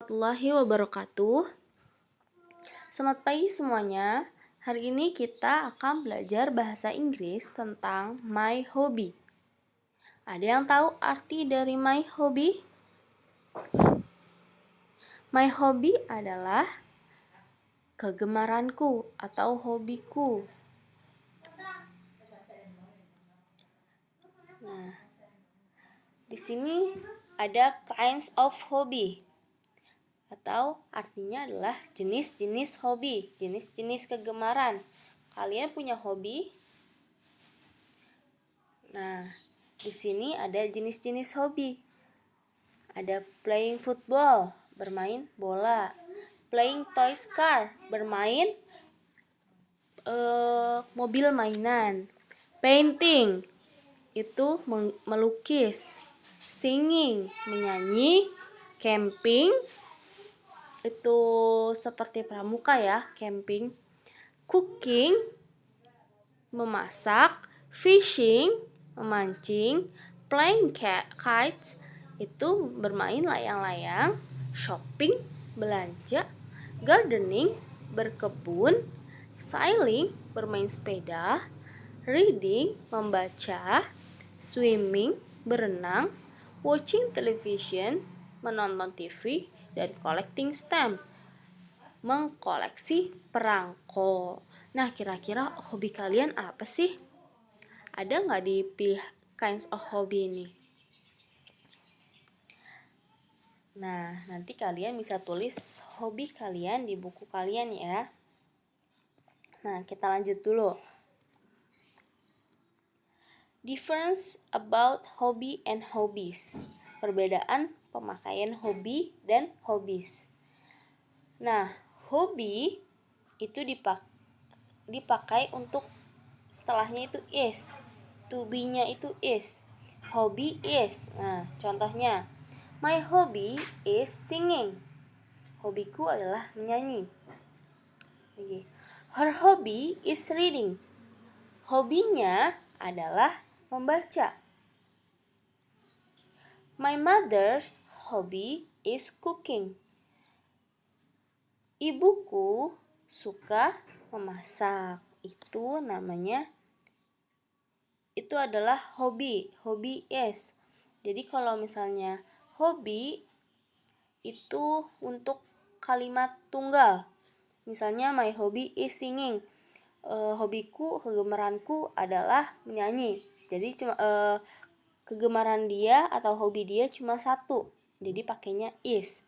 Warahmatullahi wabarakatuh. Selamat pagi semuanya. Hari ini kita akan belajar bahasa Inggris tentang my hobby. Ada yang tahu arti dari my hobby? My hobby adalah kegemaranku atau hobiku. Nah, di sini ada kinds of hobby. Atau artinya adalah jenis-jenis hobi, jenis-jenis kegemaran. Kalian punya hobi? Nah, di sini ada jenis-jenis hobi. Ada playing football, bermain bola. Playing toys car, bermain mobil mainan. Painting, itu melukis. Singing, menyanyi. Camping, itu seperti pramuka ya, camping. Cooking, memasak. Fishing, memancing. Playing kites, itu bermain layang-layang. Shopping, belanja. Gardening, berkebun. Sailing, bermain sepeda. Reading, membaca. Swimming, berenang. Watching television, menonton TV. Dan collecting stamp, mengkoleksi perangko. Nah, kira-kira hobi kalian apa sih? Ada nggak dipilih kinds of hobby ini? Nah, nanti kalian bisa tulis hobi kalian di buku kalian ya. Nah, kita lanjut dulu. Difference about hobby and hobbies. Perbedaan pemakaian hobi dan hobbies. Nah, hobi itu dipakai untuk setelahnya itu is. To be-nya itu is. Hobby is. Nah, contohnya, my hobby is singing. Hobiku adalah menyanyi. Lagi. Her hobby is reading. Hobinya adalah membaca. My mother's hobby is cooking. Ibuku suka memasak. Itu namanya, itu adalah hobi. Hobi is. Jadi kalau misalnya hobi itu untuk kalimat tunggal. Misalnya my hobby is singing. Hobiku, kegemaranku adalah menyanyi. Jadi cuma kegemaran dia atau hobi dia cuma satu. Jadi pakainya is.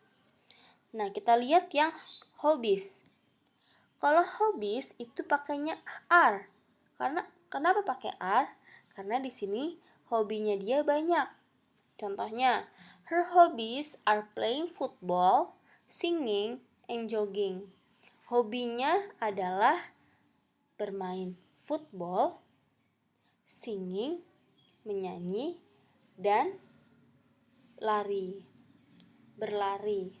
Nah, kita lihat yang hobbies. Kalau hobbies itu pakainya are. Kenapa pakai are? Karena di sini hobinya dia banyak. Contohnya, her hobbies are playing football, singing, and jogging. Hobinya adalah bermain football, singing, menyanyi, dan berlari.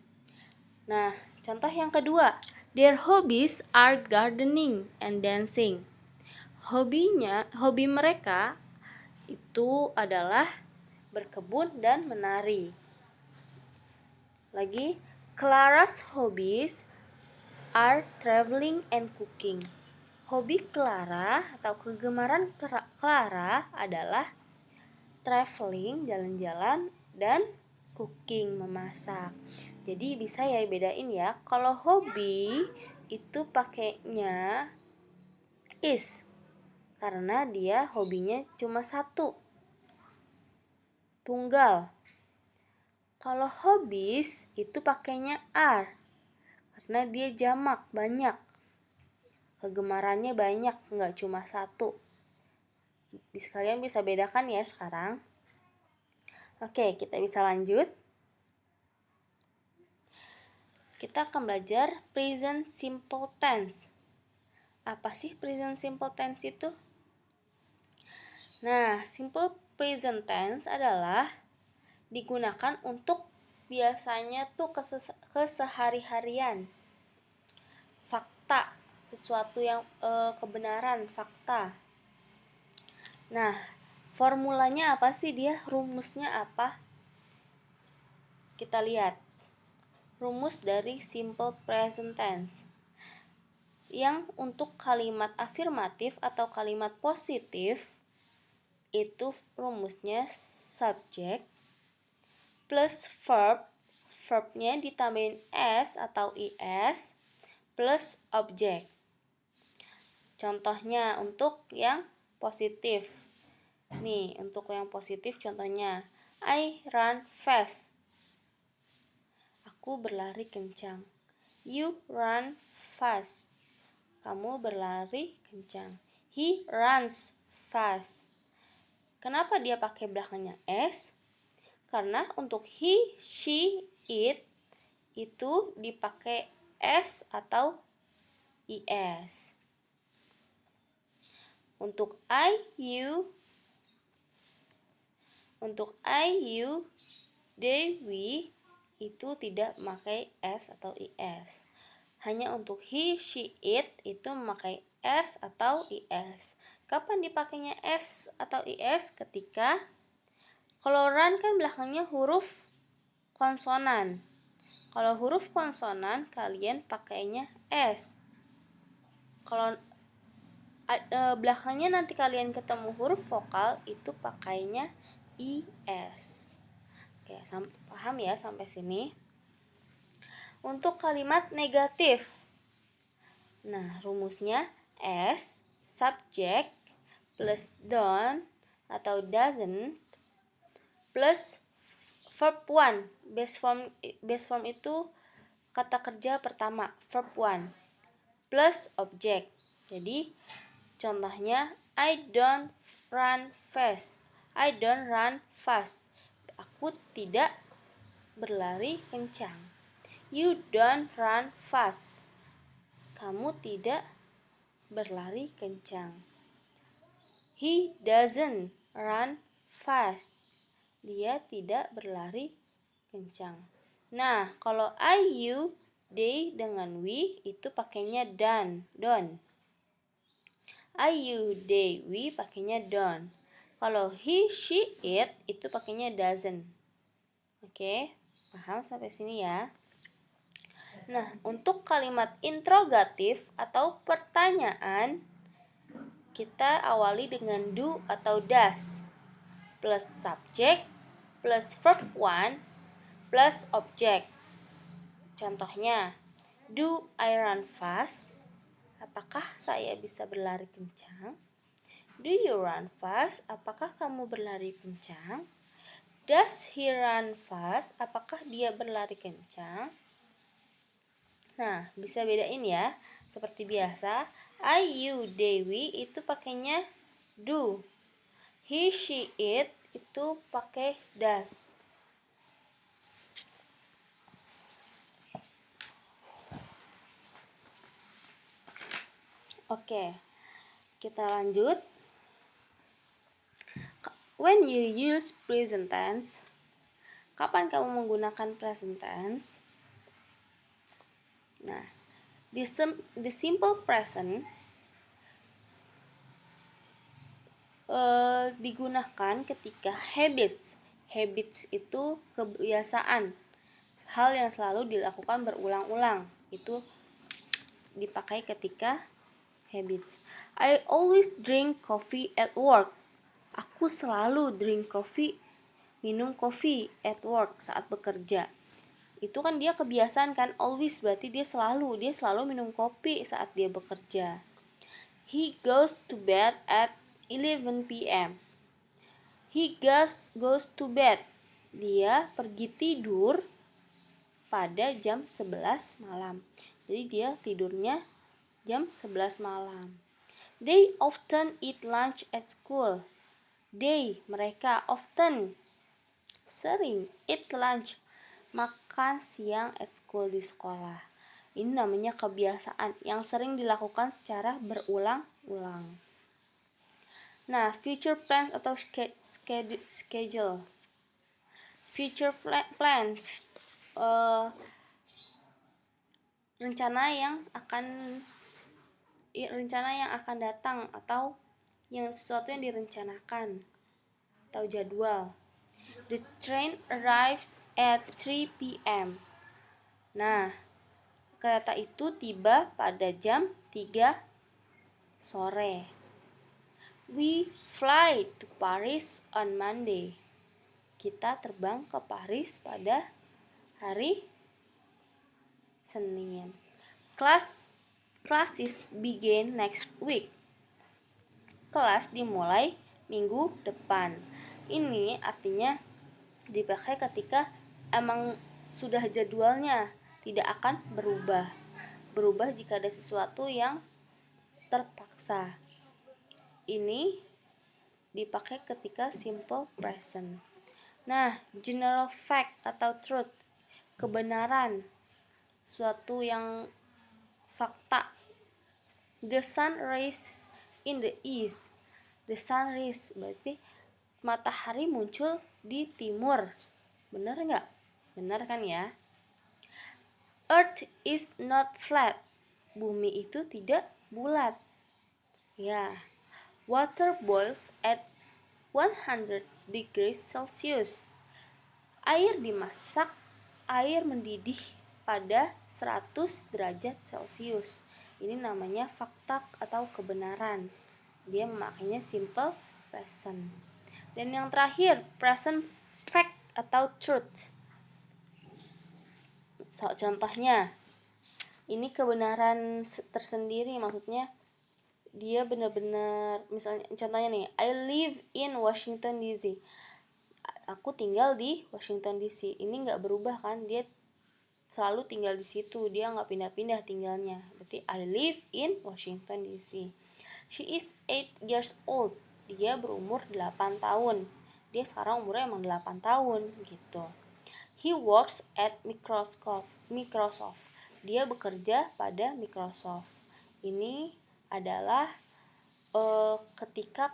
Nah, contoh yang kedua, their hobbies are gardening and dancing. Hobi mereka itu adalah berkebun dan menari. Lagi, Clara's hobbies are traveling and cooking. Hobi Clara atau kegemaran Clara adalah traveling, jalan-jalan, dan cooking, memasak. Jadi bisa ya bedain ya. Kalau hobi itu pakainya is, karena dia hobinya cuma satu, tunggal. Kalau hobbies itu pakainya are, karena dia jamak, banyak. Kegemarannya banyak, nggak cuma satu. Kalian bisa bedakan ya sekarang. Oke, kita bisa lanjut. Kita akan belajar present simple tense. Apa sih present simple tense itu? Nah, simple present tense adalah digunakan untuk biasanya tuh kesehari-harian. Fakta, sesuatu yang kebenaran, fakta. Nah, formulanya apa sih dia? Rumusnya apa? Kita lihat. rumus dari simple present tense. Yang untuk kalimat afirmatif atau kalimat positif itu rumusnya subject plus verb, verbnya ditambahin s atau is plus object. Contohnya untuk yang positif. Nih, untuk yang positif contohnya I run fast. Aku berlari kencang. You run fast. Kamu berlari kencang. He runs fast. Kenapa dia pakai belakangnya s? Karena untuk he, she, it itu dipakai s atau is. Untuk I, you, they, we itu tidak memakai s atau is. Hanya untuk he, she, it itu memakai s atau is. Kapan dipakainya s atau is? Ketika kalau run kan belakangnya huruf konsonan. Kalau huruf konsonan kalian pakainya s. Kalau belakangnya nanti kalian ketemu huruf vokal itu pakainya is. Oke, paham ya sampai sini? Untuk kalimat negatif. Nah, rumusnya s subject plus don't atau doesn't plus verb 1. Base form itu kata kerja pertama, verb 1 plus object. Jadi contohnya I don't run fast. I don't run fast. Aku tidak berlari kencang. You don't run fast. Kamu tidak berlari kencang. He doesn't run fast. Dia tidak berlari kencang. Nah, kalau I, you, they dengan we itu pakainya don't. I, you, they, we pakainya don't. Kalau he, she, it itu pakainya doesn't. Oke, paham sampai sini ya? Nah, untuk kalimat interrogatif atau pertanyaan kita awali dengan do atau does plus subject plus verb 1 plus object. Contohnya, do I run fast? Apakah saya bisa berlari kencang? Do you run fast? Apakah kamu berlari kencang? Does he run fast? Apakah dia berlari kencang? Nah, bisa bedain ya. Seperti biasa, I, you, they, we itu pakainya do. He, she, it itu pakai does. Oke, kita lanjut. When you use present tense, kapan kamu menggunakan present tense? Nah, the simple present digunakan ketika habits. Habits itu kebiasaan, hal yang selalu dilakukan berulang-ulang. Itu dipakai ketika habits. I always drink coffee at work. Aku selalu minum kopi at work saat bekerja. Itu kan dia kebiasaan kan, always berarti dia selalu minum kopi saat dia bekerja. He goes to bed at 11 p.m. He goes to bed. Dia pergi tidur pada jam 11 malam. Jadi dia tidurnya jam 11 malam. They often eat lunch at school. They, mereka, often, sering, eat lunch, makan siang at school, di sekolah. Ini namanya kebiasaan yang sering dilakukan secara berulang-ulang. Nah, future plans atau schedule. Future plans, rencana yang akan datang atau yang sesuatu yang direncanakan atau jadwal. The train arrives at 3 p.m. Nah, kereta itu tiba pada jam 3 sore. We fly to Paris on Monday. Kita terbang ke Paris pada hari Senin. Classes begin next week. Kelas dimulai minggu depan. Ini artinya dipakai ketika emang sudah jadwalnya, tidak akan berubah. Berubah jika ada sesuatu yang terpaksa. Ini dipakai ketika simple present. Nah, general fact atau truth, kebenaran, suatu yang fakta. The sun rises in the east. The sun rises berarti matahari muncul di timur. Benar nggak? Benar kan ya? Earth is not flat. Bumi itu tidak bulat. Ya. Water boils at 100 degrees Celsius. Air dimasak, air mendidih pada 100 derajat Celcius. Ini namanya fakta atau kebenaran. Dia memakainya simple present. Dan yang terakhir, present fact atau truth. Contohnya, ini kebenaran tersendiri, maksudnya dia benar-benar, misalnya contohnya nih, I live in Washington DC. Aku tinggal di Washington DC. Ini nggak berubah kan, dia selalu tinggal di situ, dia nggak pindah-pindah tinggalnya. Berarti I live in Washington DC. She is 8 years old. Dia berumur 8 tahun. Dia sekarang umurnya emang 8 tahun gitu. He works at Microsoft. Dia bekerja pada Microsoft. Ini adalah ketika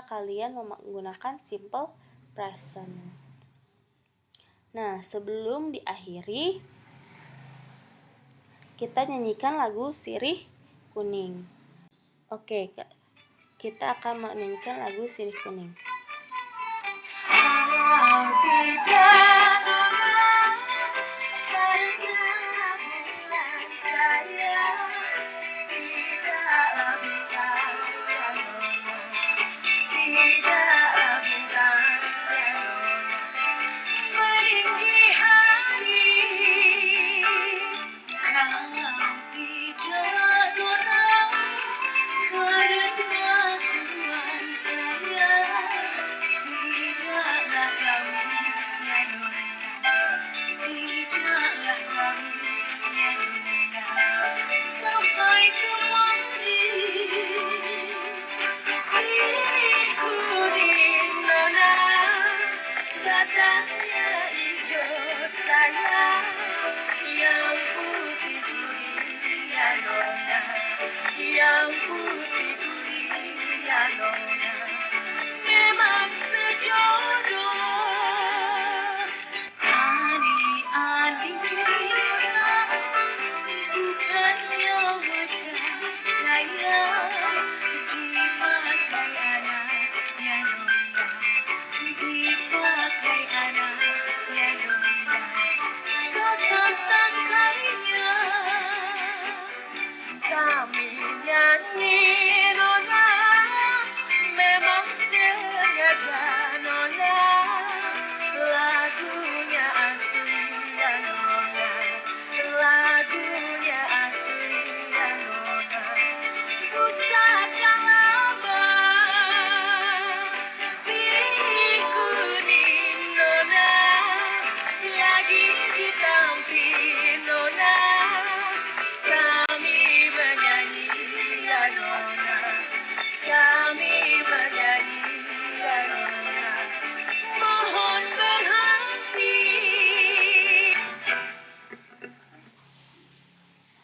kalian menggunakan simple present. Nah, sebelum diakhiri, kita nyanyikan lagu Sirih Kuning. Oke, kita akan menyanyikan lagu Sirih Kuning.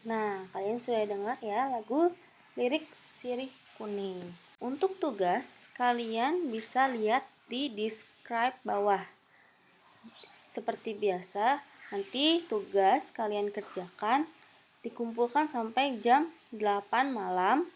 Nah, kalian sudah dengar ya lagu lirik Sirih Kuning. Untuk tugas, kalian bisa lihat di describe bawah. Seperti biasa, nanti tugas kalian kerjakan dikumpulkan sampai jam 8 malam